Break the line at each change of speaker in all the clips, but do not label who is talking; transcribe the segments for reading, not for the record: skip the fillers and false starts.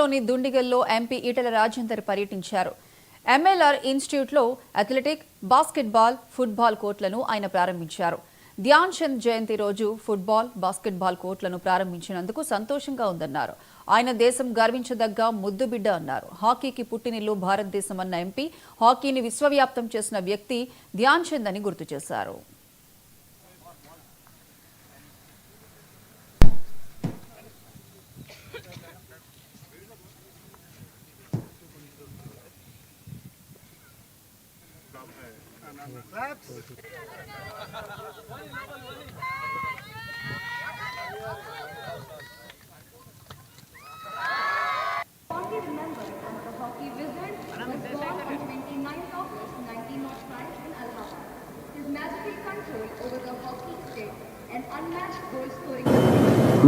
లోని దుండిగల్లో ఎంపీ ఈటెల రాజేందర్ పర్యటించారు. ఎంఎల్ఆర్ ఇన్స్టిట్యూట్లో అథ్లెటిక్, బాస్కెట్బాల్, ఫుట్బాల్ కోర్టులను ఆయన ప్రారంభించారు. ధ్యాన్ చంద్ జయంతి రోజు ఫుట్బాల్, బాస్కెట్బాల్ కోర్టులను ప్రారంభించినందుకు సంతోషంగా ఉందన్నారు. ఆయన దేశం గర్వించదగ్గ ముద్దుబిడ్డ అన్నారు. హాకీకి పుట్టినిల్లు భారతదేశం అన్న ఎంపీ హాకీని విశ్వవ్యాప్తం చేసిన వ్యక్తి ధ్యాన్ చంద్ అని గుర్తు చేశారు.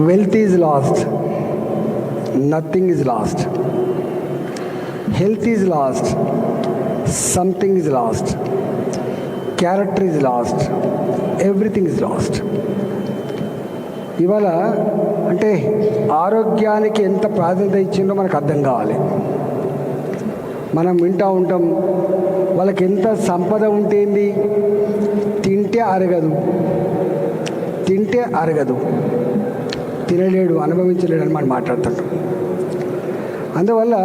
Wealth is lost, nothing is lost. Health is lost, something is lost. Character is lost, everything is lost. ఇవాళ అంటే ఆరోగ్యానికి ఎంత ప్రాధాన్యత ఇచ్చిందో మనకు అర్థం కావాలి. మనం వింటూ ఉంటాం, వాళ్ళకి ఎంత సంపద ఉంటేంది, తింటే అరగదు, తినలేడు, అనుభవించలేడు అని మనం మాట్లాడుతుంటాం. అందువల్ల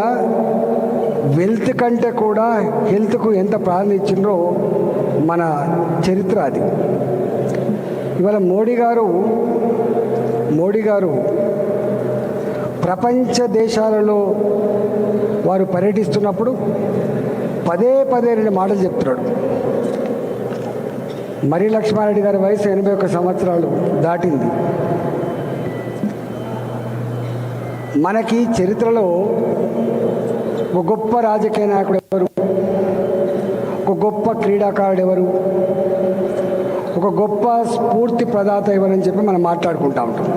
వెల్త్ కంటే కూడా హెల్త్కు ఎంత ప్రాధాన్యత ఇచ్చిండ్రో మన చరిత్ర అది. ఇవాళ మోడీ గారు ప్రపంచ దేశాలలో వారు పర్యటిస్తున్నప్పుడు పదే రెండు మాటలు చెప్తున్నాడు. మరి లక్ష్మారెడ్డి గారి వయసు 81 సంవత్సరాలు దాటింది. మనకి చరిత్రలో ఒక గొప్ప రాజకీయ నాయకుడు ఎవరు, ఒక గొప్ప క్రీడాకారుడు ఎవరు, ఒక గొప్ప స్ఫూర్తి ప్రదాత ఎవరని చెప్పి మనం మాట్లాడుకుంటూ ఉంటాం.